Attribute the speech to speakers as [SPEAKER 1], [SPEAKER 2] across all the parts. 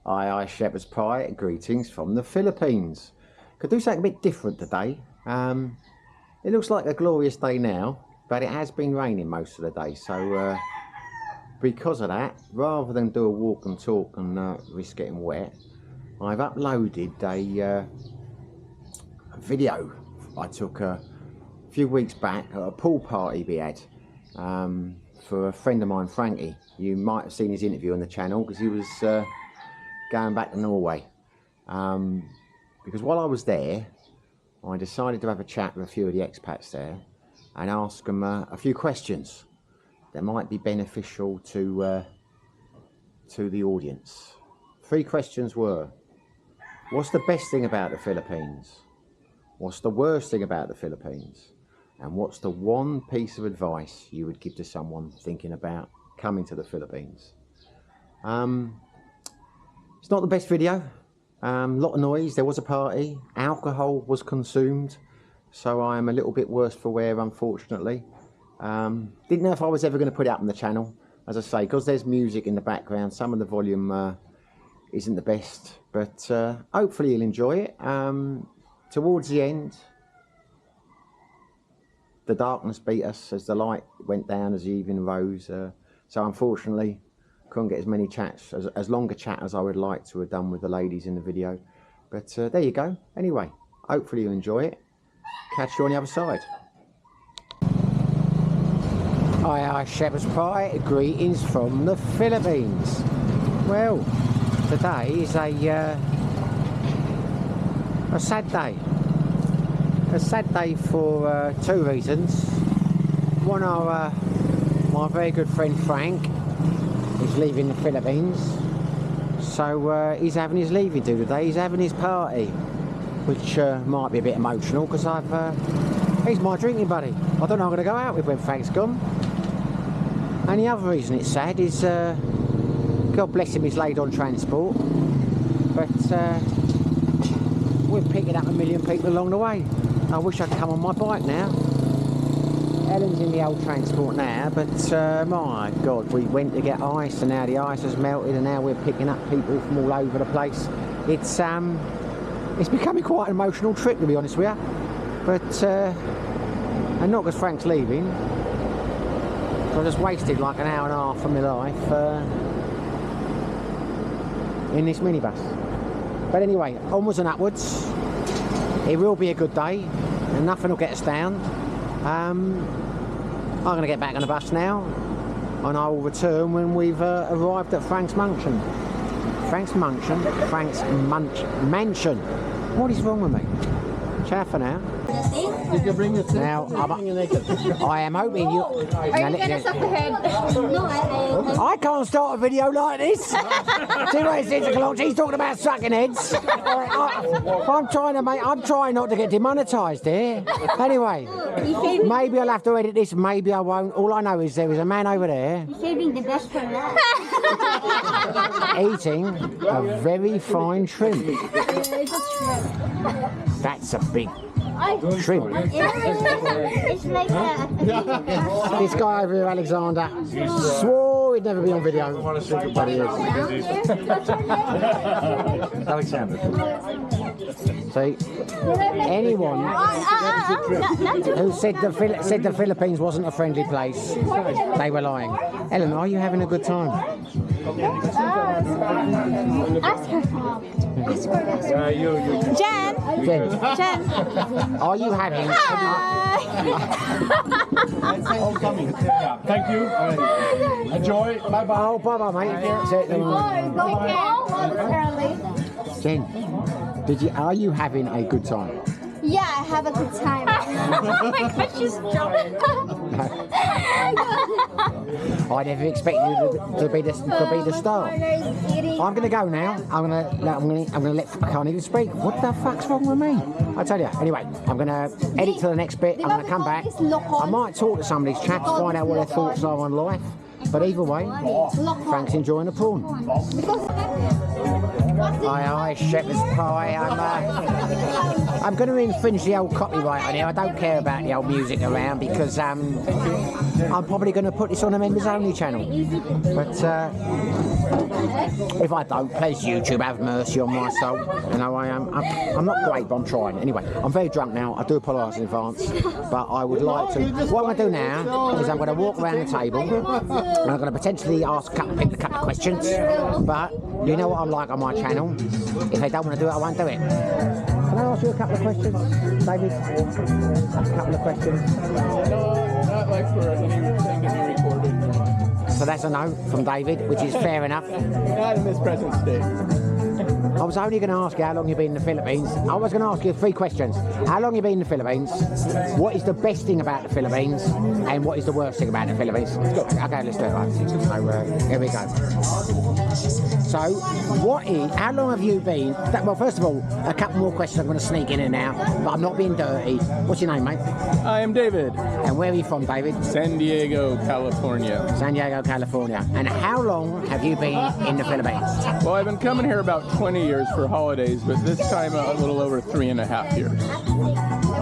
[SPEAKER 1] Aye, shepherd's pie. Greetings from the Philippines. Could do something a bit different today. It looks like a glorious day now, but it has been raining most of the day. So because of that, rather than do a walk and talk and risk getting wet, I've uploaded a video I took a few weeks back at a pool party we had for a friend of mine, Frankie. You might have seen his interview on the channel because he was going back to Norway. Because while I was there, I decided to have a chat with a few of the expats there and ask them a few questions that might be beneficial to the audience. 3 questions were: what's the best thing about the Philippines? What's the worst thing about the Philippines? And what's the one piece of advice you would give to someone thinking about coming to the Philippines? It's not the best video. Lot of noise. There was a party. Alcohol was consumed. So I am a little bit worse for wear, unfortunately. Didn't know if I was ever going to put it up on the channel. As I say, because there's music in the background, some of the volume isn't the best. But hopefully you'll enjoy it. Towards the end, the darkness beat us as the light went down, as the evening rose. So unfortunately, couldn't get as many chats, as long a chat as I would like to have done with the ladies in the video. But there you go. Anyway, hopefully you enjoy it. Catch you on the other side. Aye, shepherd's pie. Greetings from the Philippines. Well, today is a sad day. A sad day for 2 reasons. One, my very good friend Frank is leaving the Philippines, so he's having his leaving do today. He's having his party, which might be a bit emotional because he's my drinking buddy. I don't know I'm going to go out with when Frank's gone. And the other reason it's sad is, God bless him, he's laid on transport, but we're picking up 1 million people along the way. I wish I'd come on my bike now. Ellen's in the old transport now, but my God, we went to get ice and now the ice has melted and now we're picking up people from all over the place. It's becoming quite an emotional trip, to be honest with you. But and not because Frank's leaving. So I just wasted like an hour and a half of my life in this minibus. But anyway, onwards and upwards. It will be a good day and nothing will get us down. I'm going to get back on the bus now and I will return when we've arrived at Frank's mansion. Mansion. What is wrong with me? Ciao for now.
[SPEAKER 2] You can bring it
[SPEAKER 1] now. I am hoping you...
[SPEAKER 3] Are you going to suck the head? No,
[SPEAKER 1] I can't start a video like this. See what it says, o'clock. He's talking about sucking heads. I'm trying not to get demonetised here. Anyway, maybe I'll have to edit this, maybe I won't. All I know is there is a man over there.
[SPEAKER 3] You're saving the best for last.
[SPEAKER 1] Eating a very fine shrimp. That's a big shrimp.
[SPEAKER 3] It's like
[SPEAKER 1] This guy over here, Alexander, swore he'd never be on video. But he is.
[SPEAKER 2] Alexander.
[SPEAKER 1] See, anyone who said the Philippines wasn't a friendly place, they were lying. Ellen, are you having a good time?
[SPEAKER 3] Ask her. Jen.
[SPEAKER 1] Are you having...
[SPEAKER 2] Thank you. Enjoy. Bye-bye.
[SPEAKER 1] Oh, bye-bye, mate. Jen, are you having a good time?
[SPEAKER 3] Yeah, I have a good time. Oh my God, she's jumping.
[SPEAKER 1] I never expected you to be the star. I'm gonna go now. I'm gonna let. I can't even speak. What the fuck's wrong with me? I tell you. Anyway, I'm gonna edit to the next bit. I'm gonna come back. I might talk to some of these chaps, find out what their thoughts are on life. But either way, Frank's enjoying the prawn. Aye, shepherd's pie. I'm going to infringe the old copyright on here. I don't care about the old music around because I'm probably going to put this on a members only channel. But If I don't, please YouTube have mercy on my soul. You know, I'm not great, but I'm trying. Anyway, I'm very drunk now. I do apologise in advance, but I would like to. What I'm going to do now is I'm going to walk around the table and I'm going to potentially ask a couple of questions. But you know what I'm like on my channel. If they don't want to do it, I won't do it. Can I ask you a couple of questions, David? A couple of questions.
[SPEAKER 4] No, not like for anything to be recorded.
[SPEAKER 1] So that's a no from David, which is fair enough.
[SPEAKER 4] Not in this present state.
[SPEAKER 1] I was only going to ask you how long you've been in the Philippines. I was going to ask you 3 questions. How long have you been in the Philippines? What is the best thing about the Philippines? And what is the worst thing about the Philippines? Okay, let's do it. Right. So here we go. So, how long have you been? Well, first of all, a couple more questions I'm going to sneak in and out, but I'm not being dirty. What's your name, mate?
[SPEAKER 4] I am David.
[SPEAKER 1] And where are you from, David?
[SPEAKER 4] San Diego, California.
[SPEAKER 1] San Diego, California. And how long have you been in the Philippines?
[SPEAKER 4] Well, I've been coming here about 20 years for holidays, but this time a little over 3.5 years.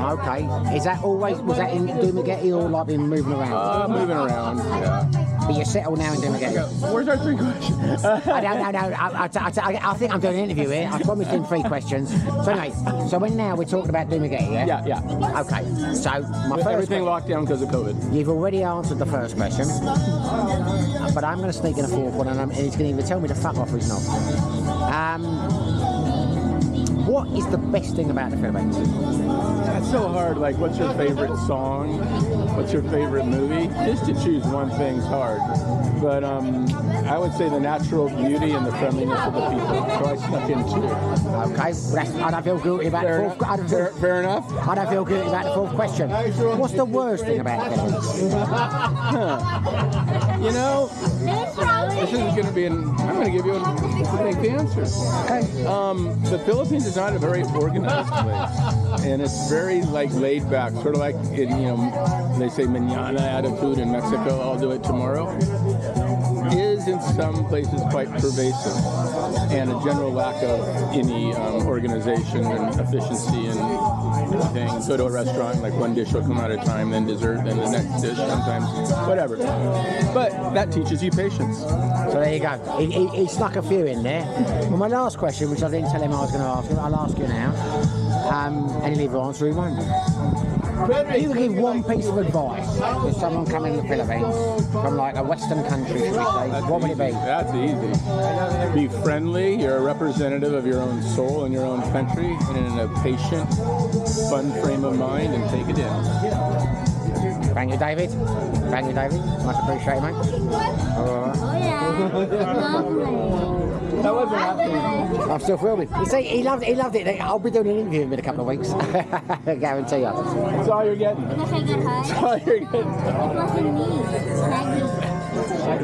[SPEAKER 1] Okay. Is that always, was that in Dumaguete or like been moving around?
[SPEAKER 4] Moving around, yeah.
[SPEAKER 1] But you're settled now in Dumaguete?
[SPEAKER 4] Where's our 3 questions?
[SPEAKER 1] No. I think I'm doing an interview here. I promised him 3 questions. So anyway, now we're talking about Dumaguete, yeah?
[SPEAKER 4] Yeah.
[SPEAKER 1] Okay. So my first
[SPEAKER 4] everything locked down because of COVID.
[SPEAKER 1] You've already answered the first question, but I'm going to sneak in a 4th one, and he's going to either tell me to fuck off or he's not. What is the best thing about the Philippines?
[SPEAKER 4] That's so hard. Like, what's your favorite song? What's your favorite movie? Just to choose one thing's hard. But I would say the natural beauty and the friendliness of the people. So I snuck in 2.
[SPEAKER 1] Okay, I don't feel guilty about the 4th.
[SPEAKER 4] Fair enough.
[SPEAKER 1] I don't feel guilty about the 4th question. What's the worst thing about the Philippines?
[SPEAKER 4] You know, this is going to be I'm going to give you the answer.
[SPEAKER 1] Okay.
[SPEAKER 4] The Philippines is not a very organized place, and it's very like laid back, sort of like they say mañana attitude in Mexico. I'll do it tomorrow. Is in some places quite pervasive, and a general lack of any organization and efficiency and things. Go to a restaurant, like one dish will come out at a time, then dessert, then the next dish, sometimes, whatever. But that teaches you patience.
[SPEAKER 1] So there you go. He snuck a few in there. Well, my last question, which I didn't tell him I was going to ask him, I'll ask you now. And he'll either answer or he won't. If you would give one piece of advice to someone coming to the Philippines from like a Western country, should we say, what would it be?
[SPEAKER 4] That's easy. Be friendly. You're a representative of your own soul and your own country, and in a patient, fun frame of mind, and take it in.
[SPEAKER 1] Thank you, David. Thank you, David. Much appreciated, mate.
[SPEAKER 3] Oh yeah. Lovely.
[SPEAKER 4] That wasn't happening.
[SPEAKER 1] I'm still filming. You see, he loved it. I'll be doing an interview with him in a couple of weeks. I guarantee you.
[SPEAKER 4] That's all you're getting.
[SPEAKER 3] Can I get high?
[SPEAKER 4] That's all you're getting.
[SPEAKER 3] It wasn't me.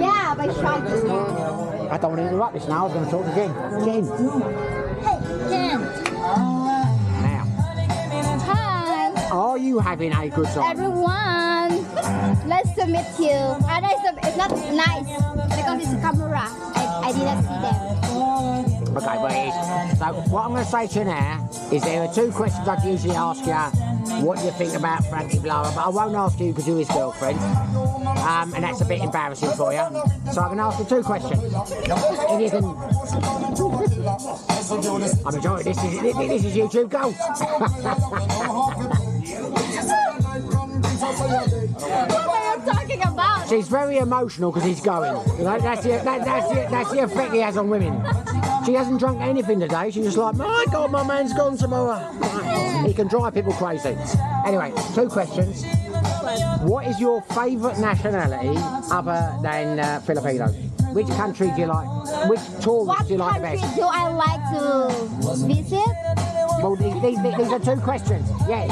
[SPEAKER 3] Yeah, by shy just now.
[SPEAKER 1] I don't want to interrupt this now. I was going to talk to Jen.
[SPEAKER 3] Hey, Jen.
[SPEAKER 1] Now,
[SPEAKER 3] Hi.
[SPEAKER 1] are you having a good time?
[SPEAKER 3] Everyone. Nice to meet you. It's not nice because it's a camera. I didn't see them.
[SPEAKER 1] Okay, but it is. So what I'm going to say to you now is there are 2 questions I'd usually ask you. What do you think about Frankie Blara? But I won't ask you because you're his girlfriend. And that's a bit embarrassing for you. So I can ask you 2 questions. If you can... I'm enjoying this. This is YouTube Gold.
[SPEAKER 3] What are you talking about?
[SPEAKER 1] She's very emotional because he's going. You know, that's the effect he has on women. She hasn't drunk anything today. She's just like, my God, my man's gone tomorrow. He can drive people crazy. Anyway, 2 questions. What is your favourite nationality other than Filipinos? Which country do you like? Which tourist do you like the best?
[SPEAKER 3] What country do I like to visit?
[SPEAKER 1] Well, these are 2 questions. Yeah.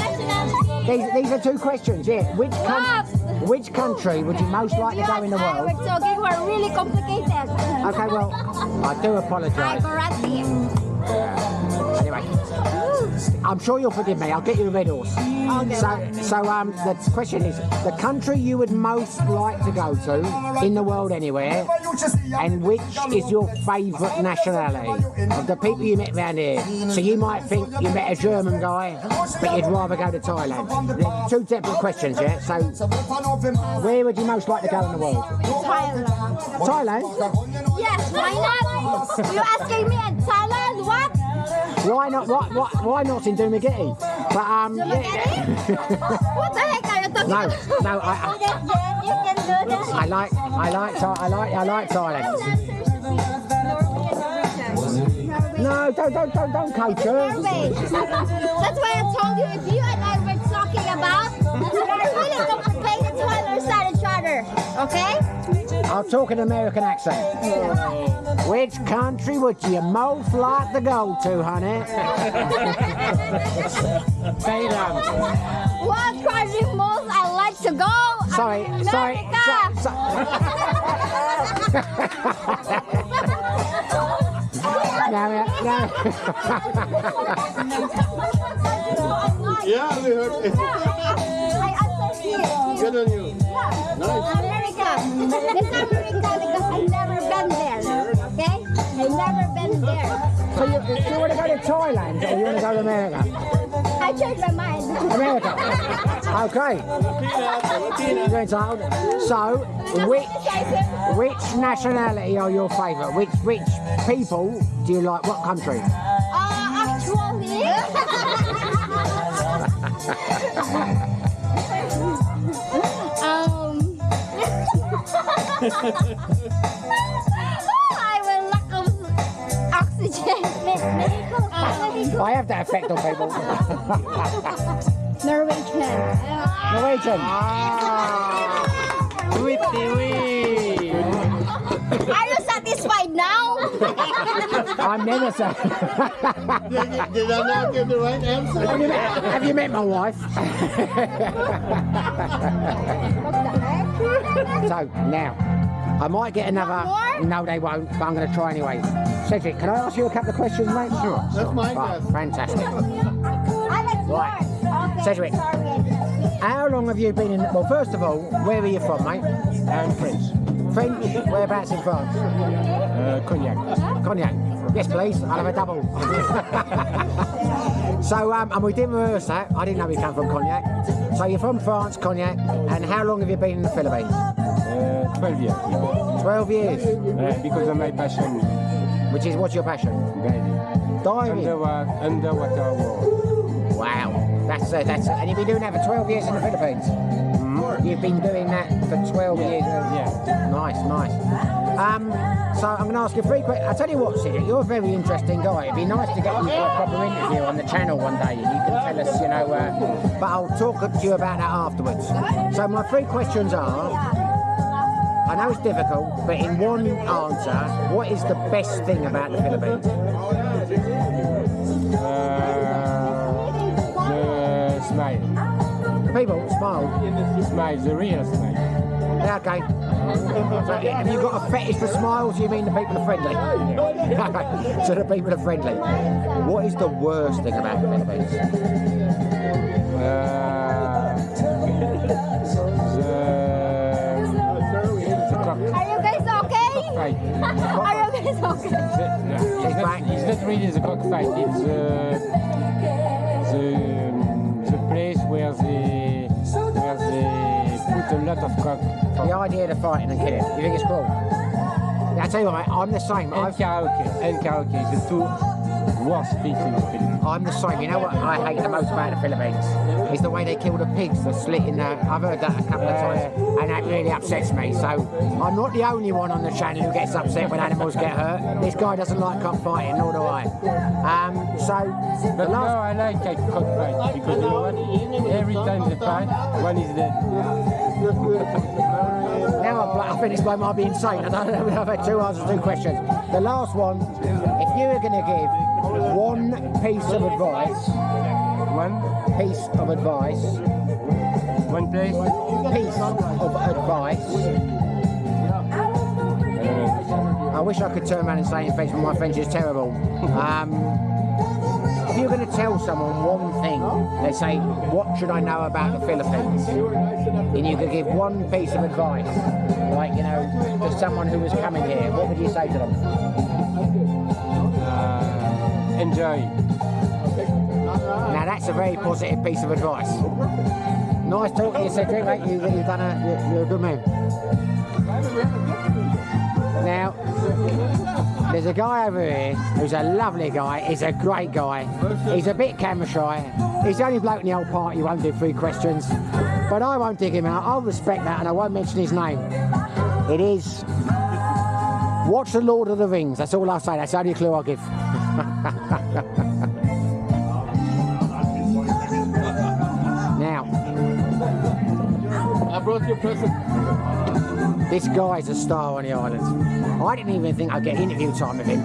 [SPEAKER 1] These are 2 questions. Yeah. Which country would you most like to go in the world?
[SPEAKER 3] We're talking. We're really complicated.
[SPEAKER 1] Okay. Well, I do apologise. Anyway, I'm sure you'll forgive me. I'll get you a red horse.
[SPEAKER 3] Okay.
[SPEAKER 1] So the question is, the country you would most like to go to in the world anywhere, and which is your favourite nationality of the people you met around here? So you might think you met a German guy, but you'd rather go to Thailand. They're 2 separate questions, yeah? So where would you most like to go in the world?
[SPEAKER 3] Thailand.
[SPEAKER 1] Thailand?
[SPEAKER 3] Yes, why not? You asking me in Thailand what?
[SPEAKER 1] Why not? Why not in Dumaguete? But
[SPEAKER 3] Dumaguete? What the heck are you talking
[SPEAKER 1] no,
[SPEAKER 3] about?
[SPEAKER 1] no.
[SPEAKER 3] You can do this.
[SPEAKER 1] I like Thailand. No, don't coach her.
[SPEAKER 3] Norway. That's why I told you if you and I were talking about, we're really complicated to understand each other. Okay?
[SPEAKER 1] I'll talk in an American accent. Which country would you most like to go to, honey? Say that.
[SPEAKER 3] What country most I like to go?
[SPEAKER 1] Sorry.
[SPEAKER 3] America.
[SPEAKER 1] No.
[SPEAKER 2] Yeah, we heard it.
[SPEAKER 3] I answered you.
[SPEAKER 2] Good on you.
[SPEAKER 3] America. It's America because I've never been there. Okay? I've never been there.
[SPEAKER 1] So you want to go to Thailand or you want to go to America?
[SPEAKER 3] I changed my mind.
[SPEAKER 1] America. Okay. You're entitled. So, which nationality are your favourite? Which people do you like? What country?
[SPEAKER 3] Actually. I will lack of oxygen.
[SPEAKER 1] I have that effect on people.
[SPEAKER 3] Norwegian.
[SPEAKER 1] Norwegian.
[SPEAKER 3] Are you satisfied now?
[SPEAKER 1] I'm never satisfied.
[SPEAKER 2] Did I not give the right answer?
[SPEAKER 1] Have you met my wife? So now, I might get another.
[SPEAKER 3] More?
[SPEAKER 1] No, they won't. But I'm going to try anyway. Cedric, can I ask you a couple of questions, mate? Sure.
[SPEAKER 2] That's my
[SPEAKER 1] Right,
[SPEAKER 2] guess.
[SPEAKER 1] fantastic.
[SPEAKER 3] I like
[SPEAKER 1] Right.
[SPEAKER 3] yours. Okay.
[SPEAKER 1] Cedric.
[SPEAKER 3] Sorry.
[SPEAKER 1] How long have you been in? Well, first of all, where are you from, mate?
[SPEAKER 2] French.
[SPEAKER 1] French. Whereabouts in France?
[SPEAKER 2] Cognac.
[SPEAKER 1] Cognac. Yes, please. I'll have a double. So, and we didn't rehearse that. I didn't know we come from Cognac. So you're from France, Cognac, and how long have you been in the Philippines?
[SPEAKER 2] 12 years.
[SPEAKER 1] 12 years.
[SPEAKER 2] Because of my passion.
[SPEAKER 1] What's your passion?
[SPEAKER 2] Diving.
[SPEAKER 1] Diving.
[SPEAKER 2] Underwater world.
[SPEAKER 1] Wow. That's and you've been doing that for 12 years in the Philippines. You've been doing that for 12 years.
[SPEAKER 2] Yeah.
[SPEAKER 1] Nice. So I'm going to ask you 3 questions. I'll tell you what, Cedric, you're a very interesting guy. It'd be nice to get you for a proper interview on the channel one day, and you can tell us, but I'll talk to you about that afterwards. So my 3 questions are, I know it's difficult, but in one answer, what is the best thing about the Philippines?
[SPEAKER 2] The smile.
[SPEAKER 1] The people smile.
[SPEAKER 2] Smile, the real smile.
[SPEAKER 1] Yeah, okay. So have you got a fetish for smiles? You mean the people are friendly? Okay, so the people are friendly. What is the worst thing about the Philippines?
[SPEAKER 2] The cock.
[SPEAKER 3] Are you guys okay?
[SPEAKER 2] Fight.
[SPEAKER 3] Are you guys okay?
[SPEAKER 2] It's not really the cockfight. It's the place where they put a lot of cock.
[SPEAKER 1] The idea of fighting and killing. You think it's cruel? Yeah, I tell you what, mate, I'm the same.
[SPEAKER 2] And karaoke. The 2 worst things in the Philippines.
[SPEAKER 1] I'm the same. You know what I hate the most about the Philippines? Is the way they kill the pigs. They're slitting I've heard that a couple of times, and that really upsets me. So I'm not the only one on the channel who gets upset when animals get hurt. This guy doesn't like cockfighting, nor do I.
[SPEAKER 2] But now I like cockfight because you know what? Every time they fight, one is dead.
[SPEAKER 1] Now I think this bloke might be insane. I don't know. I've had 2 answers, 2 questions. The last one, if you were going to give one piece of advice,
[SPEAKER 2] One
[SPEAKER 1] piece of advice, I wish I could turn around and say it in French, but my French is terrible. If you're going to tell someone one thing, they say, what should I know about the Philippines? And you could give one piece of advice, like, to someone who was coming here, what would you say to them?
[SPEAKER 2] enjoy.
[SPEAKER 1] Now that's a very positive piece of advice. Nice talking to you, Cedric, mate. You're a good man. Now,
[SPEAKER 5] There's a guy over here who's a lovely guy. He's a great guy. He's a bit camera shy. He's the only bloke in the whole party who won't do 3 questions. But I won't dig him out. I'll respect that and I won't mention his name. It is... Watch The Lord of the Rings. That's all I'll say. That's the only clue I'll give. Now...
[SPEAKER 6] I brought your present.
[SPEAKER 5] This guy's a star on the island. I didn't even think I'd get interview time with him.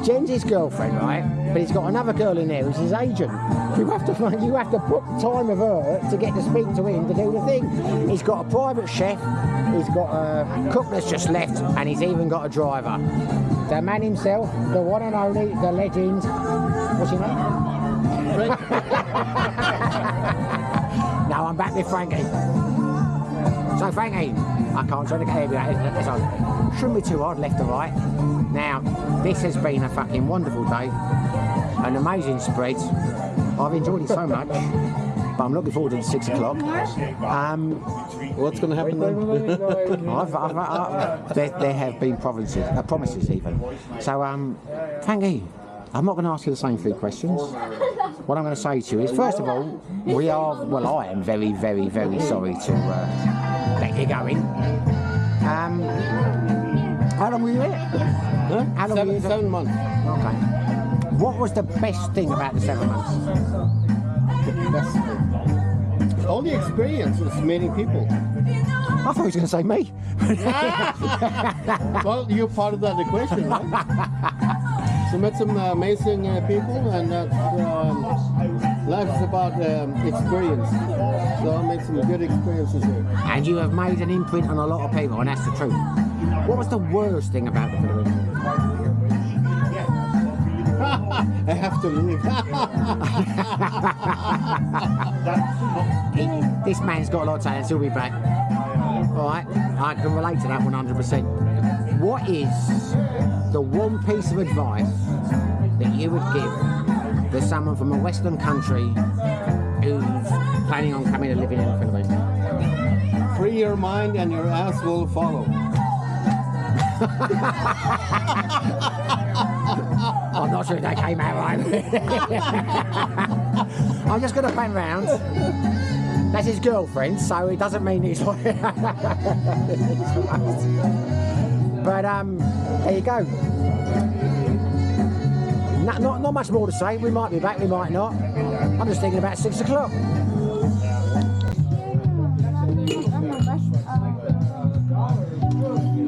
[SPEAKER 5] Jen's his girlfriend, right? But he's got another girl in there who's his agent. You have to book time with her to get to speak to him to do the thing. He's got a private chef, he's got a cook that's just left, and he's even got a driver. The man himself, the one and only, the legend. What's your name? Now I'm back with Frankie. So Frankie, I can't try to get here, so shouldn't be too hard left or right. Now, this has been a fucking wonderful day, an amazing spread. I've enjoyed it so much, but I'm looking forward to the 6 o'clock.
[SPEAKER 6] What's going to happen then?
[SPEAKER 5] There have been promises even. So, Frankie, I'm not going to ask you the same 3 questions. What I'm going to say to you is, first of all, I am very, very, very sorry to let you go in. How long were you here?
[SPEAKER 6] Huh?
[SPEAKER 5] How long were you
[SPEAKER 6] 7 months.
[SPEAKER 5] Okay. What was the best thing about the 7 months?
[SPEAKER 6] Best thing. All the experience was meeting people.
[SPEAKER 5] I thought he was going to say me.
[SPEAKER 6] Well, you're part of that equation, right? So met some amazing people, and life is about experience. So I made some good experiences here.
[SPEAKER 5] And you have made an imprint on a lot of people, and that's the truth. What was the worst thing about the Philippines?
[SPEAKER 6] I have to leave.
[SPEAKER 5] This man's got a lot of talent, he'll be back. Alright, I can relate to that 100%. What is the one piece of advice that you would give to someone from a Western country who's planning on coming and living in the Philippines?
[SPEAKER 6] Free your mind and your ass will follow.
[SPEAKER 5] I'm not sure if that came out right. I'm just going to pan round. That's his girlfriend, so it doesn't mean he's like... But there you go. Not much more to say. We might be back, we might not. I'm just thinking about 6 o'clock.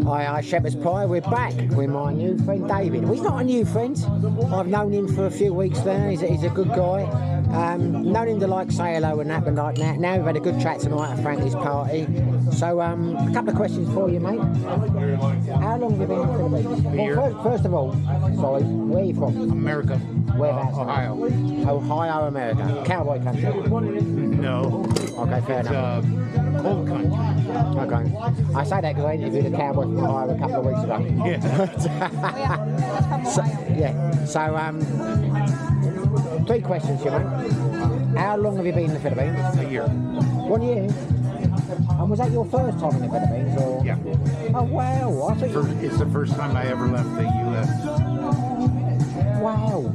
[SPEAKER 5] Hi, Shepherd's Pie. We're back with my new friend David. Well, he's not a new friend. I've known him for a few weeks now. He's a good guy. Known him to like say hello and that, but like that. Now we've had a good chat tonight at Frankie's party. So a couple of questions for you, mate. How long have you been in the Philippines? Well, first of all, sorry, where are you from?
[SPEAKER 7] America.
[SPEAKER 5] Whereabouts?
[SPEAKER 7] Ohio.
[SPEAKER 5] Ohio, America. Cowboy country.
[SPEAKER 7] No.
[SPEAKER 5] Okay, fair enough.
[SPEAKER 7] Cold country.
[SPEAKER 5] Okay. I say that because I interviewed a cowboy from Ohio a couple of weeks ago.
[SPEAKER 7] Yeah.
[SPEAKER 5] So 3 questions, you know. How long have you been in the Philippines?
[SPEAKER 7] A year.
[SPEAKER 5] 1 year. And was that your first time in the Philippines, or?
[SPEAKER 7] Yeah.
[SPEAKER 5] Oh wow! I thought
[SPEAKER 7] It's the first time I ever left the U.S.
[SPEAKER 5] Wow.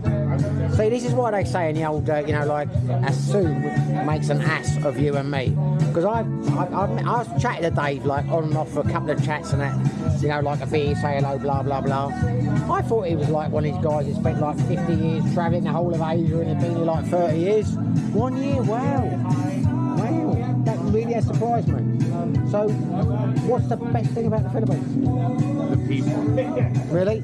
[SPEAKER 5] See, this is why they say in the old, like, assume makes an ass of you and me. Because I was chatting to Dave, like, on and off for a couple of chats and that, like a beer, say hello, blah, blah, blah. I thought he was like one of these guys who spent like 50 years travelling the whole of Asia and had been here like 30 years. 1 year, wow. Wow. That really has surprised me. So, what's the best thing about the Philippines?
[SPEAKER 7] The people.
[SPEAKER 5] Really?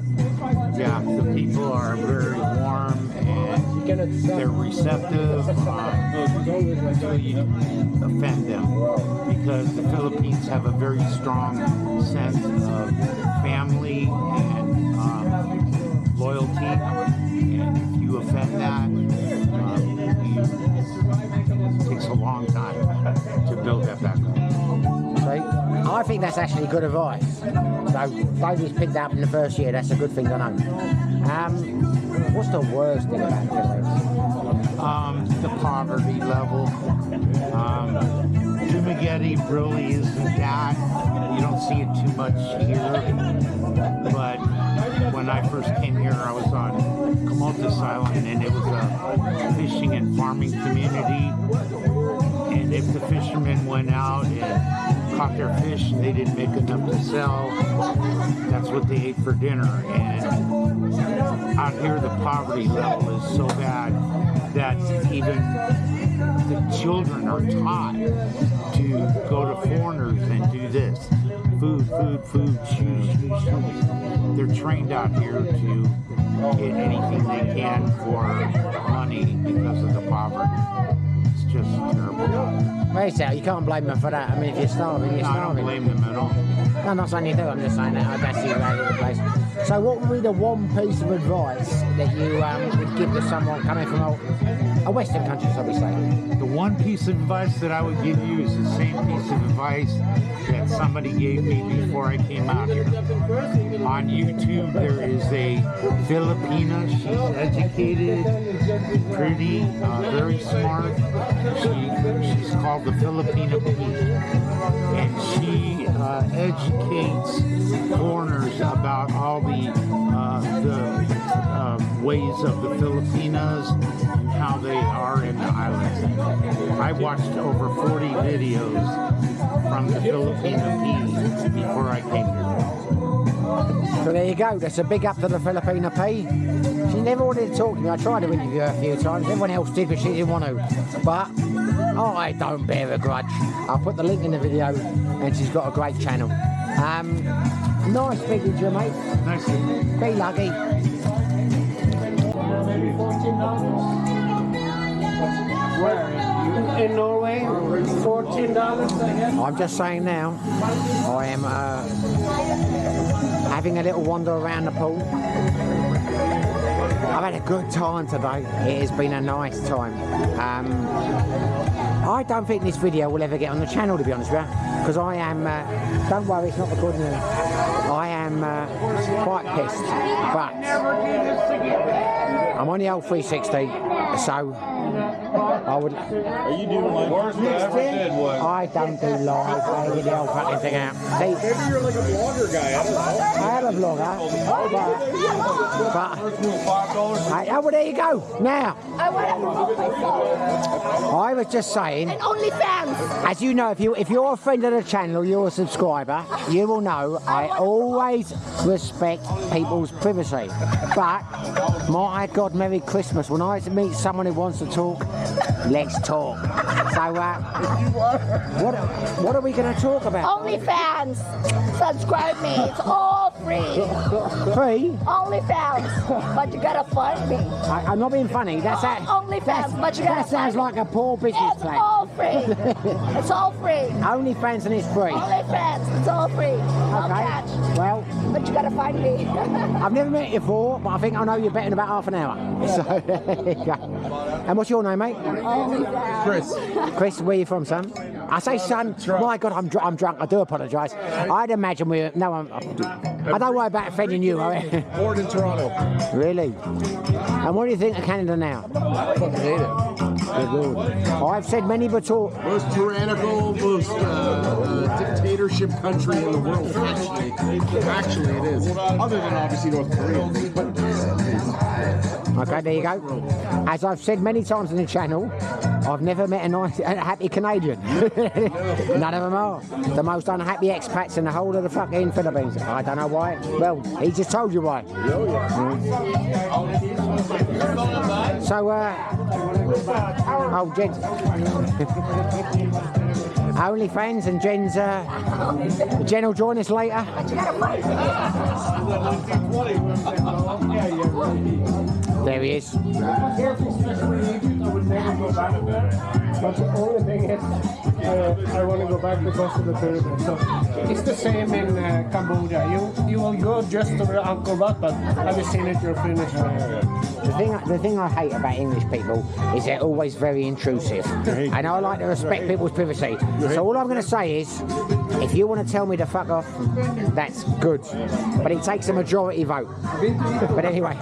[SPEAKER 7] Yeah, the people are very warm and they're receptive until you offend them, because the Philippines have a very strong sense of family and loyalty, and if you offend that, it takes a long time to build that back up.
[SPEAKER 5] See, I think that's actually good advice. So, David's picked that up in the first year. That's a good thing to know. What's the worst thing about the Philippines?
[SPEAKER 7] The poverty level. Dumaguete really isn't that. You don't see it too much here. But when I first came here, I was on Comotes Island, and it was a fishing and farming community. And if the fishermen went out and caught their fish and they didn't make enough to sell, that's what they ate for dinner. And out here, the poverty level is so bad that even the children are taught to go to foreigners and do this. Food, shoes. They're trained out here to get anything they can for money because of the poverty. It's just terrible.
[SPEAKER 5] Well, you can't blame them for that. I mean, if you're starving, you're
[SPEAKER 7] No, I don't
[SPEAKER 5] starving.
[SPEAKER 7] blame them at all.
[SPEAKER 5] No, I'm not saying you do, I'm just saying that that's the reality of the place. So what would be the one piece of advice that you would give to someone coming from a Western country, shall we say?
[SPEAKER 7] The one piece of advice that I would give you is the same piece of advice that somebody gave me before I came out here. On YouTube, there is a Filipina. She's educated, pretty, very smart. She's called the Filipina Bee, and she educates foreigners about all the ways of the Filipinas and how they are in the islands. I watched over 40 videos from the Filipina Bee before I came here.
[SPEAKER 5] So there you go, that's a big up to the Filipina P. She never wanted to talk to me. I tried to interview her a few times, everyone else did, but she didn't want to. But I don't bear a grudge. I'll put the link in the video, and she's got a great channel. Nice speaking to you, mate.
[SPEAKER 7] Nice to meet you.
[SPEAKER 5] Be lucky.
[SPEAKER 6] Where? In Norway? $14, I guess?
[SPEAKER 5] I'm just saying now, I am having a little wander around the pool. I've had a good time today. It has been a nice time. I don't think this video will ever get on the channel, to be honest with you, because I am, don't worry, it's not recording now. I am quite pissed, but I'm on the old 360, so I would...
[SPEAKER 8] Are you doing like worst I ever did was?
[SPEAKER 5] I don't do live, I get the old fucking thing out. See,
[SPEAKER 8] Maybe you're like a vlogger guy, I don't know.
[SPEAKER 5] I am a vlogger, but
[SPEAKER 8] $5?
[SPEAKER 5] well, there you go. Now,
[SPEAKER 3] I want to promote myself.
[SPEAKER 5] I was just saying,
[SPEAKER 3] And OnlyFans.
[SPEAKER 5] as you know, if you're a friend of the channel, you're a subscriber, you will know I always respect people's privacy. But, my God, Merry Christmas. When I meet someone who wants to talk, let's talk. So, what are we going to talk about?
[SPEAKER 3] OnlyFans. Subscribe me. It's all free.
[SPEAKER 5] Free?
[SPEAKER 3] OnlyFans. But you gotta fund me.
[SPEAKER 5] I'm not being funny. That's that.
[SPEAKER 3] OnlyFans. But you gotta
[SPEAKER 5] That sounds
[SPEAKER 3] fund
[SPEAKER 5] like a poor business
[SPEAKER 3] It's
[SPEAKER 5] plan.
[SPEAKER 3] all free. It's all free.
[SPEAKER 5] OnlyFans and it's free.
[SPEAKER 3] OnlyFans. It's all free. No catch.
[SPEAKER 5] Well,
[SPEAKER 3] But you gotta find me.
[SPEAKER 5] I've never met you before, but I think I know you better in about half an hour. So, there you go. And what's your name, mate?
[SPEAKER 8] Chris.
[SPEAKER 5] Chris, where are you from, son? I say son. My God, I'm drunk. I do apologise. I'd imagine we're... No, I don't worry about offending you.
[SPEAKER 8] Born in Toronto.
[SPEAKER 5] Really? And what do you think of Canada now?
[SPEAKER 8] Fucking hate it.
[SPEAKER 5] Good Lord. I've said many before.
[SPEAKER 6] Most tyrannical, most dictatorship country in the world. Actually, it is. Other than obviously North Korea.
[SPEAKER 5] Okay, there you go. As I've said many times on the channel, I've never met a happy Canadian. None of them are. The most unhappy expats in the whole of the fucking Philippines. I don't know why. Well, he just told you why. So, Jen's OnlyFans, and Jen will join us later. There he is.
[SPEAKER 9] But the only thing is, I want to go back because of the pyramid. So it's the same in Cambodia. You will go just to the Angkor Wat, but have you seen it? You're finished.
[SPEAKER 5] The thing I hate about English people is they're always very intrusive, and I like to respect people's privacy. So all I'm going to say is, if you want to tell me to fuck off, that's good, but it takes a majority vote. But anyway,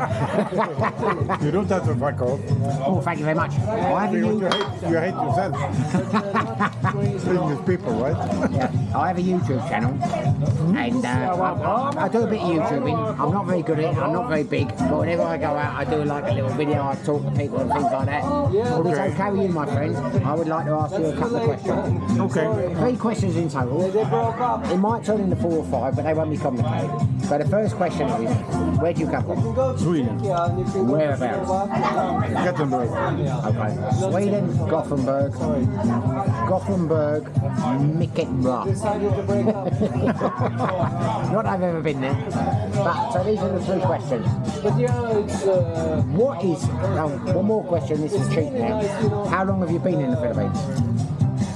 [SPEAKER 10] You don't have to fuck off.
[SPEAKER 5] oh, thank you very much. I have a
[SPEAKER 10] You hate yourself. English people, right?
[SPEAKER 5] Yeah, I have a YouTube channel, and I do a bit of YouTubing. I'm not very good at it, I'm not very big, but whenever I go out, I do like a little video, I talk to people and things like that. If it's okay with you, my friend, I would like to ask you a couple of questions.
[SPEAKER 10] Okay.
[SPEAKER 5] 3 questions in total. It might turn into 4 or 5, but they won't be complicated. So the first question is, where do you come from?
[SPEAKER 10] Sweden.
[SPEAKER 5] Whereabouts?
[SPEAKER 10] Gothenburg.
[SPEAKER 5] Okay. Sweden, Gothenburg, Miketbra. Not that I've ever been there. But so these are the 3 questions. What is? One more question. This is cheap now. How long have you been in the Philippines?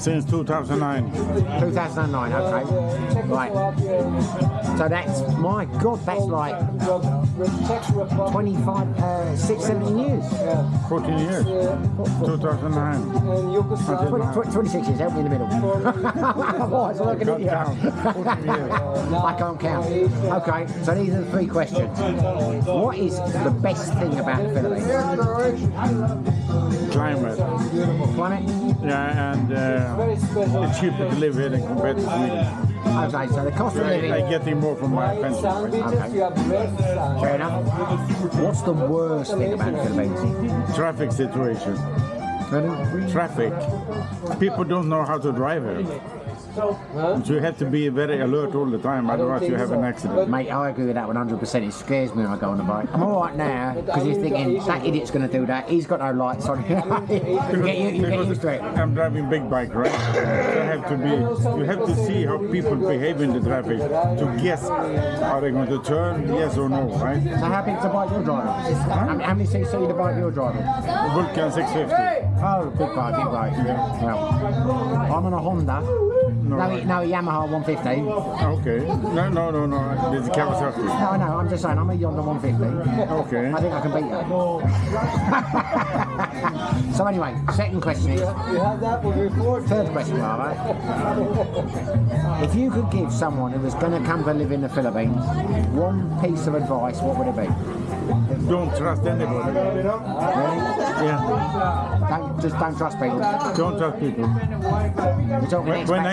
[SPEAKER 10] Since 2009.
[SPEAKER 5] 2009. Okay. Right. So that's, my God, that's like 25, 17 years.
[SPEAKER 10] 14 years. 2009.
[SPEAKER 5] 26 years. Help me in the middle. What? So looking at you. I can't count. Okay. So these are the 3 questions. What is the best thing about the Philippines?
[SPEAKER 10] Climate.
[SPEAKER 5] Climate.
[SPEAKER 10] Yeah, and it's cheaper to live here than compared to Sweden.
[SPEAKER 5] Okay, so the cost of living.
[SPEAKER 10] I'm getting more from my pension.
[SPEAKER 5] Okay. Fair enough. What's the worst thing about the Philippines?
[SPEAKER 10] Traffic situation. Traffic. People don't know how to drive here. So you have to be very alert all the time, otherwise you have an accident.
[SPEAKER 5] Mate, I agree with that 100%. It scares me when I go on the bike. I'm alright now, because you're thinking, that idiot's going to do that, he's got no lights on. you get used to it.
[SPEAKER 10] I'm driving big bike, right? You have to see how people behave in the traffic to guess, are they going to turn, yes or no, right?
[SPEAKER 5] So how big's the bike you're driving? How many cc the bike you're driving?
[SPEAKER 10] Vulcan 650.
[SPEAKER 5] Oh, big bike. Yeah. I'm on a Honda. No, a Yamaha 150.
[SPEAKER 10] Okay. No. This is Kawasaki.
[SPEAKER 5] No, I'm just saying, I'm a Honda 150.
[SPEAKER 10] Okay.
[SPEAKER 5] I think I can beat you. So anyway, second question is... Third question, alright? If you could give someone who was going to come to live in the Philippines one piece of advice, what would it be?
[SPEAKER 10] Don't trust anybody.
[SPEAKER 5] Really?
[SPEAKER 10] Yeah.
[SPEAKER 5] Don't trust people.
[SPEAKER 10] Don't trust people.
[SPEAKER 5] When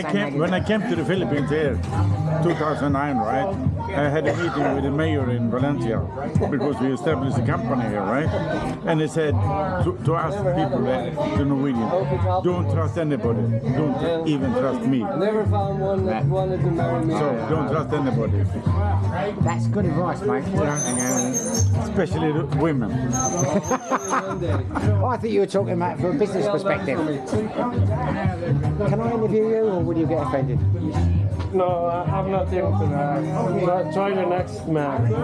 [SPEAKER 10] I came to the Philippines here, 2009, right? I had a meeting with the mayor in Valencia because we established a company here, right? And he said to ask people there, the Norwegian, don't trust anybody. Don't even trust me.
[SPEAKER 11] I never found one that wanted to marry me.
[SPEAKER 10] So don't trust anybody.
[SPEAKER 5] That's good advice, mate.
[SPEAKER 10] Especially the women.
[SPEAKER 5] I think you were talking about from a business perspective. Can I interview you, or would you get offended?
[SPEAKER 9] No, I'm not into that. Try the next man.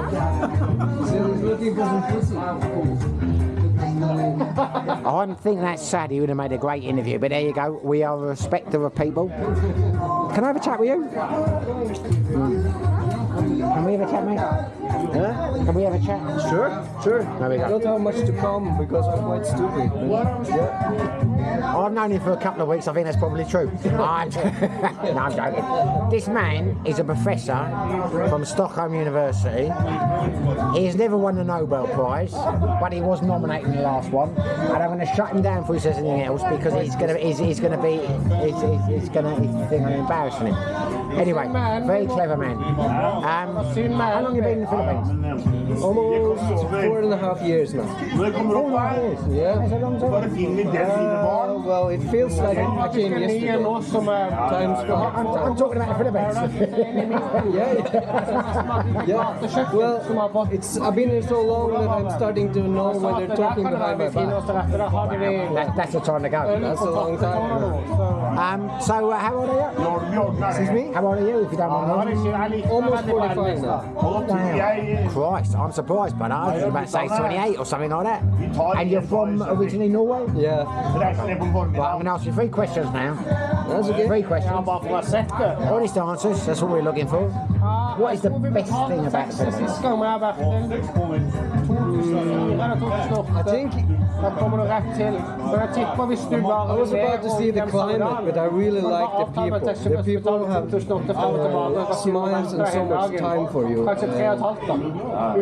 [SPEAKER 5] I think that's sad. He would have made a great interview, but there you go. We are a respecter of people. Can I have a chat with you? Can we have a chat, mate? Huh? Can we have a chat?
[SPEAKER 11] Sure.
[SPEAKER 5] There we go.
[SPEAKER 11] I don't have much to come because I'm quite stupid. Yeah.
[SPEAKER 5] I've known him for a couple of weeks. I think that's probably true. I'm joking. This man is a professor from Stockholm University. He has never won the Nobel Prize, but he was nominated in the last one. And I'm going to shut him down before he says anything else because he's going to be embarrassing him. Anyway, very clever man. How long have you been in the Philippines?
[SPEAKER 11] Almost 4.5 years now.
[SPEAKER 5] 4.5 years?
[SPEAKER 11] Yeah.
[SPEAKER 5] That's a long time.
[SPEAKER 11] Well, it feels like I came yesterday.
[SPEAKER 5] I'm talking about the Philippines.
[SPEAKER 11] Yeah. Well, I've been here so long that I'm starting to know when they're talking behind my back.
[SPEAKER 5] That's the time to go.
[SPEAKER 11] That's a long time.
[SPEAKER 5] So how old are you? Excuse me? How old are you, if you don't mind?
[SPEAKER 11] Almost 45 now.
[SPEAKER 5] Damn. Christ, I'm surprised, but I was about to say 28 or something like that. And you're from originally Norway?
[SPEAKER 11] Yeah.
[SPEAKER 5] Right, I'm going to ask you 3 questions now.
[SPEAKER 11] That's okay.
[SPEAKER 5] 3 questions. Honest answers, that's what we're looking for. what is the best thing about the Philippines?
[SPEAKER 9] Sist gang vi har vært til 2004 eller 2008.
[SPEAKER 11] I think
[SPEAKER 9] Da kommer du rett til. Men jeg tipper hvis du bare
[SPEAKER 11] I was about to see the climate, but I really like the people. The people have smiles and so much time for you.
[SPEAKER 9] Kanskje 3,5 da.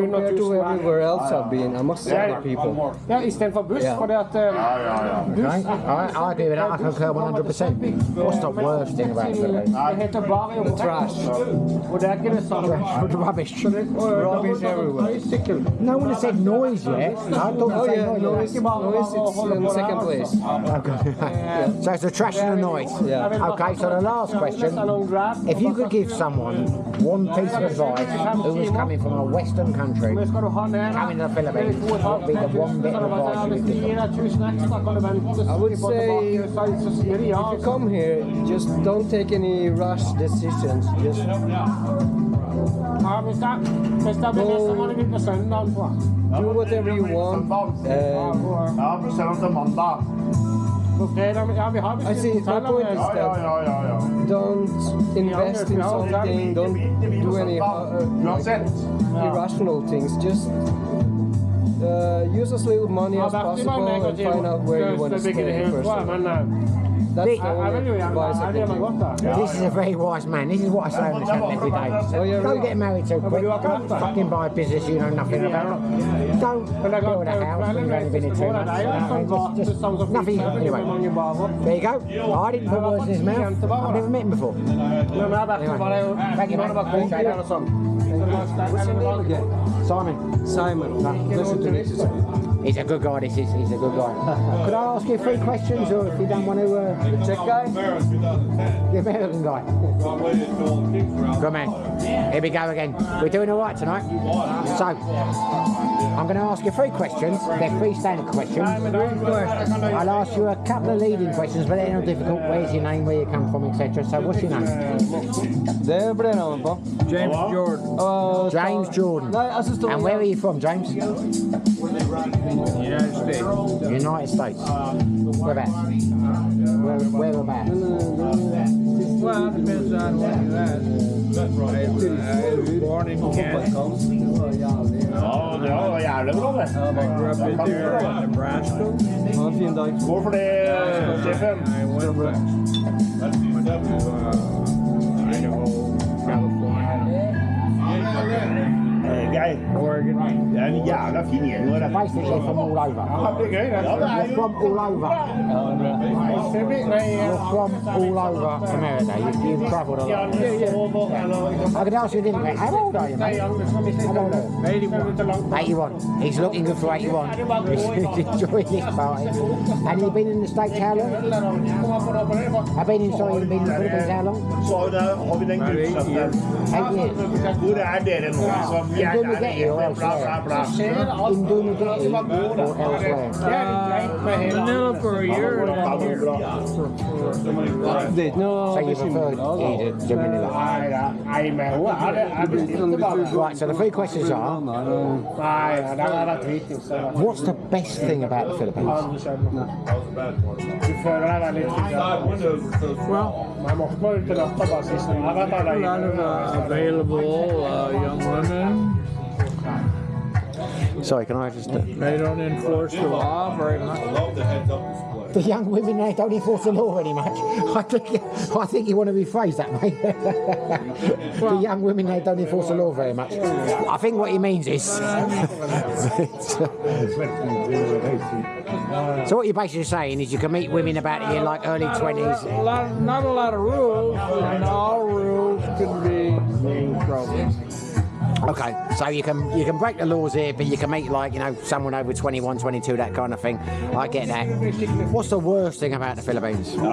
[SPEAKER 11] Compared to everywhere else I've been, I must say the people.
[SPEAKER 9] Ja, i stedet for buss, fordi at buss...
[SPEAKER 5] I agree with that. I concur 100%. What's the worst thing about the Philippines?
[SPEAKER 9] Det heter bare jo
[SPEAKER 11] Trash.
[SPEAKER 9] Og det er ikke det samme.
[SPEAKER 5] Rubbish.
[SPEAKER 11] Rubbish everywhere.
[SPEAKER 5] No one has said noise yet. I don't
[SPEAKER 11] Oh
[SPEAKER 5] say
[SPEAKER 11] yeah, noise it's in second place.
[SPEAKER 5] So it's the trash and the noise.
[SPEAKER 11] Yeah.
[SPEAKER 5] Okay, so the last question. If you could give someone one piece of advice who was coming from a Western country, coming to the Philippines, what would be the one bit of advice you would give them?
[SPEAKER 11] I would say if you come here, just don't take any rush decisions. Just do whatever you want. I see. My point is that don't invest in something. Don't do any irrational things. Just use as little money as possible and find out where you want to stay first. That's the only advice I can give.
[SPEAKER 5] This is a very wise man. This is what I say on the channel every day. Don't get married too quick. Don't fucking buy a business you know nothing about. Don't build a house when you've only been in 2 months. Just nothing. Anyway, there you go. I didn't put words in his mouth. I've never met him before. Anyway, thank you, man. Appreciate that.
[SPEAKER 11] What's your name again?
[SPEAKER 5] Simon.
[SPEAKER 11] Simon. Pleasure to meet you, sir.
[SPEAKER 5] He's a good guy, he's a good guy. Could I ask you 3 questions, or if you don't want to...
[SPEAKER 11] The Czech guy?
[SPEAKER 5] The American guy. Good man. Here we go again. We're doing all right tonight. So, I'm going to ask you 3 questions. They're 3 standard questions. I'll ask you a couple of leading questions, but they're not difficult. Where's your name, where you come from, etc. So, what's your name?
[SPEAKER 11] Det blir navnet på.
[SPEAKER 8] James Jordan.
[SPEAKER 5] James Jordan. And where are you from, James?
[SPEAKER 8] United States.
[SPEAKER 5] United States. Whereabouts? Whereabouts?
[SPEAKER 8] Well, it depends on what you ask. I was born in Canada. I grew up in there in Nebraska.
[SPEAKER 11] Gå for det,
[SPEAKER 8] Stefan. I went to Idaho, California. Oregon.
[SPEAKER 5] Basically from all over. You're from all over. You're from all over America. You've travelled a lot. I could ask you a different question. How old are you, mate? How old are you? 81. He's looking good for 81. He's enjoying this party. And you've been in the States how long? I've been in the Philippines how long? 8 years. In Dumaguete or elsewhere? In Dumaguete or elsewhere?
[SPEAKER 8] Manila for a year and then here.
[SPEAKER 5] So you prefer to Manila? Right, so the 3 questions are, what's the best thing about the Philippines?
[SPEAKER 8] Well, a lot of available young women.
[SPEAKER 5] Sorry, can I just...
[SPEAKER 8] They don't enforce the law very much.
[SPEAKER 5] The young women, they don't enforce the law very much. I think you want to rephrase that, mate. The young women, they don't enforce the law very much. I think what he means is... So what you're basically saying is you can meet women about your like early 20s.
[SPEAKER 8] Not a lot of rules, and all rules can be problems.
[SPEAKER 5] Okay, so you can break the laws here, but you can meet like, you know, someone over 21, 22, that kind of thing. I get that. What's the worst thing about the Philippines?
[SPEAKER 8] There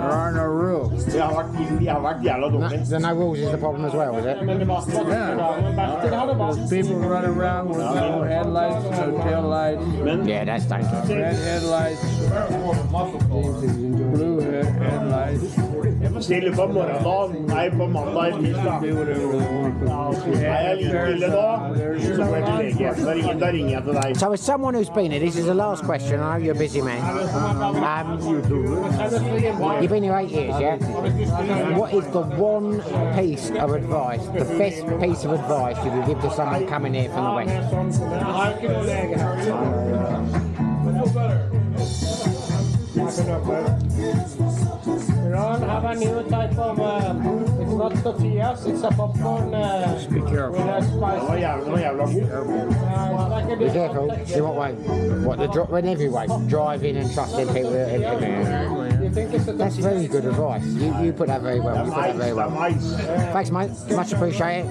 [SPEAKER 8] are no rules.
[SPEAKER 5] There are no rules is the problem as well, is it?
[SPEAKER 8] Yeah. People run around with no headlights, no tail lights.
[SPEAKER 5] Yeah, that's dangerous.
[SPEAKER 8] Red headlights, blue headlights.
[SPEAKER 12] Stille på morgendagen, nei på mandag, tirsdag. Er jeg like ille da, så går jeg til lege. Da ringer jeg til deg.
[SPEAKER 5] So as someone who's been here, this is the last question, I know you're a busy man. You've been here 8 years, yeah? What is the one piece of advice, the best piece of advice you would give to someone coming here from the West?
[SPEAKER 9] Ron have a new type of, it's not tortillas, it's a popcorn
[SPEAKER 4] Be careful.
[SPEAKER 9] with a spice.
[SPEAKER 5] Be careful. In what way? What, in every way? Driving and trusting people.
[SPEAKER 9] You think it's a
[SPEAKER 5] That's very good advice. You put that very well. You put that very well. Thanks, mate. Much appreciated.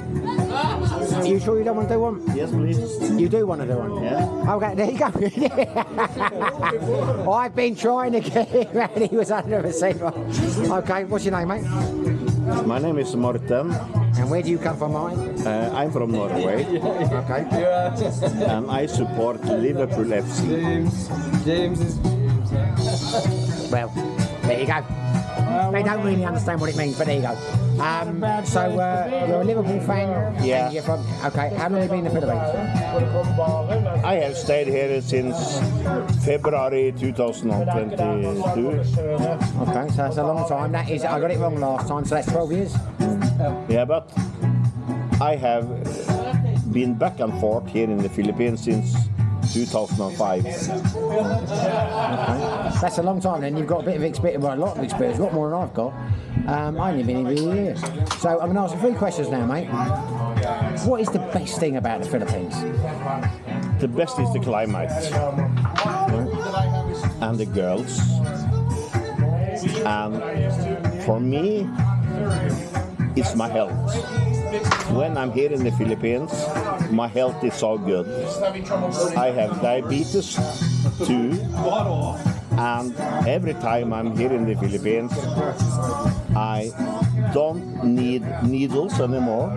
[SPEAKER 5] Are you sure you don't want to do one?
[SPEAKER 12] Yes, please.
[SPEAKER 5] You do want to do one?
[SPEAKER 12] Yeah.
[SPEAKER 5] Okay, there you go. I've been trying to get him and he was under a receiver. Okay, what's your name, mate?
[SPEAKER 12] My name is Morten.
[SPEAKER 5] And where do you come from, mate?
[SPEAKER 12] I'm from Norway.
[SPEAKER 5] Okay.
[SPEAKER 12] And I support Liverpool FC.
[SPEAKER 11] James is...
[SPEAKER 5] Well, there you go. They don't really understand what it means, but there you go. So you're a Liverpool fan?
[SPEAKER 12] Yeah.
[SPEAKER 5] And you're from, okay, how long have you been in the Philippines?
[SPEAKER 12] I have stayed here since February 2022.
[SPEAKER 5] Okay, so that's a long time. That is, I got it wrong last time, so that's 12 years?
[SPEAKER 12] Yeah, but I have been back and forth here in the Philippines since 2005.
[SPEAKER 5] Okay. That's a long time then. You've got a bit of experience, well, a lot of experience, a lot more than I've got. I've only been here a year. So I'm going to ask you 3 questions now, mate. What is the best thing about the Philippines?
[SPEAKER 12] The best is the climate. And the girls. And for me, it's my health. When I'm here in the Philippines, my health is so good. I have diabetes too, and every time I'm here in the Philippines, I don't need needles anymore.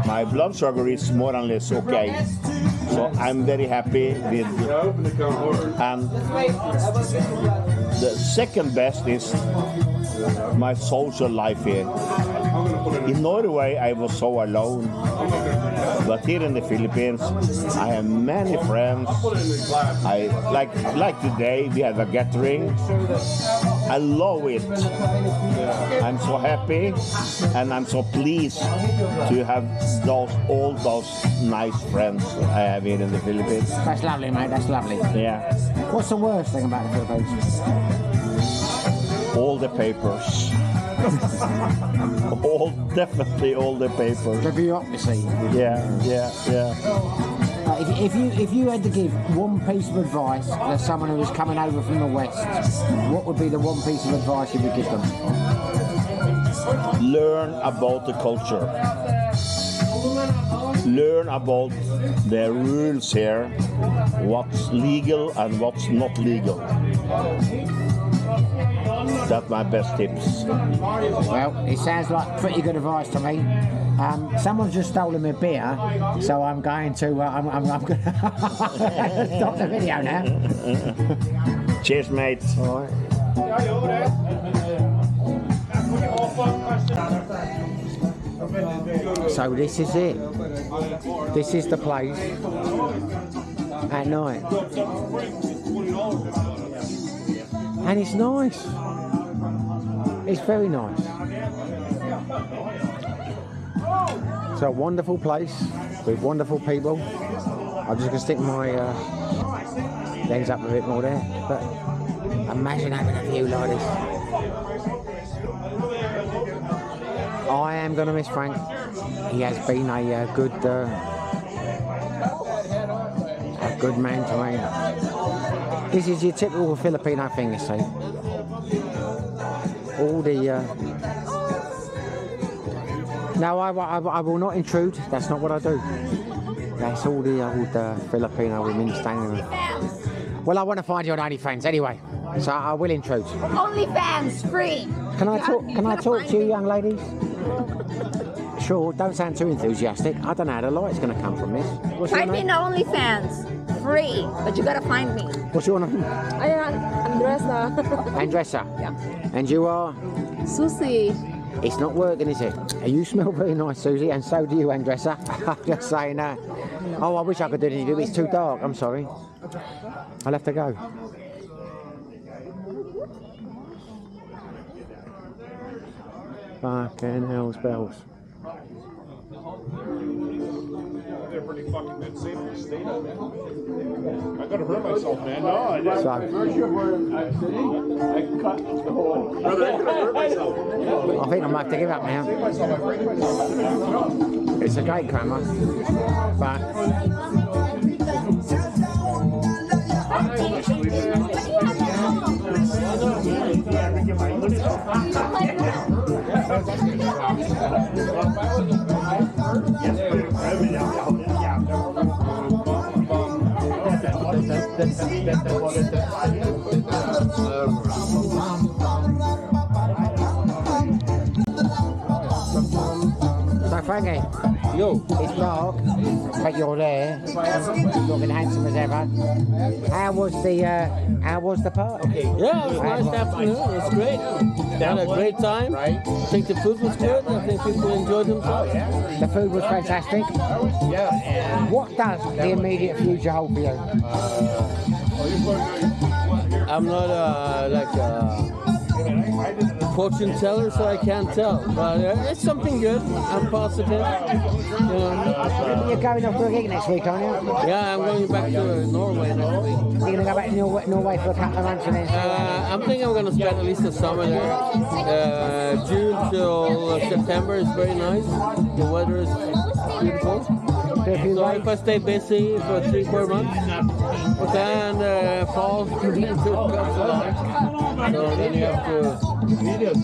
[SPEAKER 12] My blood sugar is more or less okay. So I'm very happy with, and the second best is my social life here. In Norway, I was so alone, but here in the Philippines, I have many friends. I like today we have a gathering. I love it. I'm so happy, and I'm so pleased to have all those nice friends I have here in the Philippines.
[SPEAKER 5] That's lovely, mate. That's lovely.
[SPEAKER 12] Yeah.
[SPEAKER 5] What's the worst thing about the Philippines?
[SPEAKER 12] All the papers. Definitely all the papers.
[SPEAKER 5] The bureaucracy.
[SPEAKER 12] Yeah.
[SPEAKER 5] If you had to give one piece of advice to someone who was coming over from the West, what would be the one piece of advice you would give them?
[SPEAKER 12] Learn about the culture. Learn about the rules here, what's legal and what's not legal. That's my best tips.
[SPEAKER 5] Well, it sounds like pretty good advice to me. Someone's just stolen my beer, so I'm going to. I'm going to stop the video now.
[SPEAKER 12] Cheers, mate.
[SPEAKER 5] All right. So this is it. This is the place at night, and it's nice. It's very nice. It's a wonderful place with wonderful people. I'm just going to stick my lens up a bit more there, but imagine having a view like this. I am going to miss Frank. He has been a good man to me. This is your typical Filipino thing, you see. All the... No, I will not intrude. That's not what I do. That's all the old Filipino women standing there. Well, I want to find you on OnlyFans anyway, so I will intrude.
[SPEAKER 3] OnlyFans, free.
[SPEAKER 5] Can I talk to you, young ladies? Sure, don't sound too enthusiastic. I don't know how the light's going to come from this.
[SPEAKER 13] Find me on OnlyFans, free, but you gotta find me.
[SPEAKER 5] What's your name?
[SPEAKER 13] Andressa.
[SPEAKER 5] Andressa?
[SPEAKER 13] Yeah.
[SPEAKER 5] And you are?
[SPEAKER 14] Susie.
[SPEAKER 5] It's not working, is it? You smell very nice, Susie, and so do you, Andressa. I'm just saying that. Oh, I wish I could do the interview, but it's too dark. I'm sorry. I'll have to go. Fucking hell's bells.
[SPEAKER 15] They're pretty fucking good saving the state of it. I gotta hurt myself, man. No, I didn't.
[SPEAKER 5] So,
[SPEAKER 15] I cut the hole. Brother, I could have hurt myself.
[SPEAKER 5] I think I might have to give up now. It's a great camera, but so Frankie, it's dark, but you're there, looking handsome as ever. How was the party?
[SPEAKER 16] Yeah, it was nice afternoon. It was great. Had a great time. I think the food was good. I think people enjoyed themselves.
[SPEAKER 5] The food was fantastic.
[SPEAKER 16] Yeah.
[SPEAKER 5] What does the immediate future hold for you?
[SPEAKER 16] I'm not like a fortune teller, so I can't tell. But it's something good. I'm positive.
[SPEAKER 5] You're going off to a gig next week, aren't you?
[SPEAKER 16] Yeah, I'm going back to Norway next week.
[SPEAKER 5] You're going to go back to Norway for a couple of months and then...
[SPEAKER 16] I'm thinking I'm going to spend at least the summer there. June till September is very nice. The weather is beautiful. So if I stay busy for 3-4 months, then fall into comes along. So then you have to,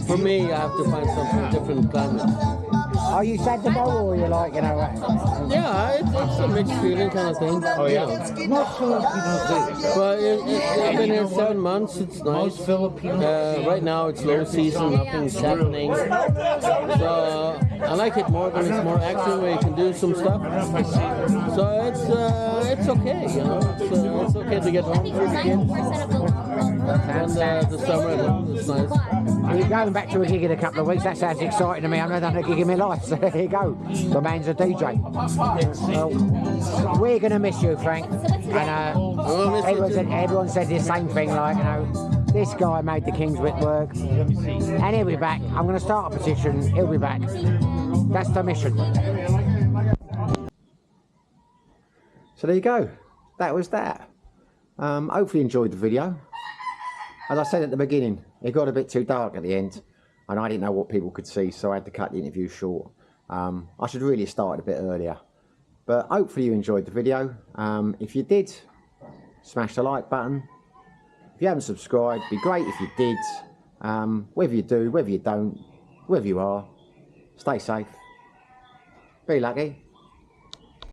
[SPEAKER 16] for me, I have to find something different climate.
[SPEAKER 5] Are you sad to go, or are you like, you know?
[SPEAKER 16] Yeah, it's a mixed feeling kind of thing.
[SPEAKER 7] Oh yeah.
[SPEAKER 16] But I've been here 7 months. It's nice. Right now it's low season. Nothing's happening. So I like it more when it's more action, where you can do some stuff. So it's okay, you know. It's okay to get home for the kids. And the summer is nice.
[SPEAKER 5] Well, you're going back to a gig in a couple of weeks. That sounds exciting to me. I've never done a gig in my life. So there you go. The man's a DJ. Well, we're going to miss you, Frank. And everyone said the same thing, like, you know, this guy made the Kingswick work. And he'll be back. I'm going to start a petition. He'll be back. That's the mission.
[SPEAKER 1] So there you go. That was that. Hopefully you enjoyed the video. As I said at the beginning, it got a bit too dark at the end and I didn't know what people could see, so I had to cut the interview short. I should really have started a bit earlier. But hopefully you enjoyed the video. If you did, smash the like button. If you haven't subscribed, it'd be great if you did. Whether you do, whether you don't, wherever you are, stay safe, be lucky.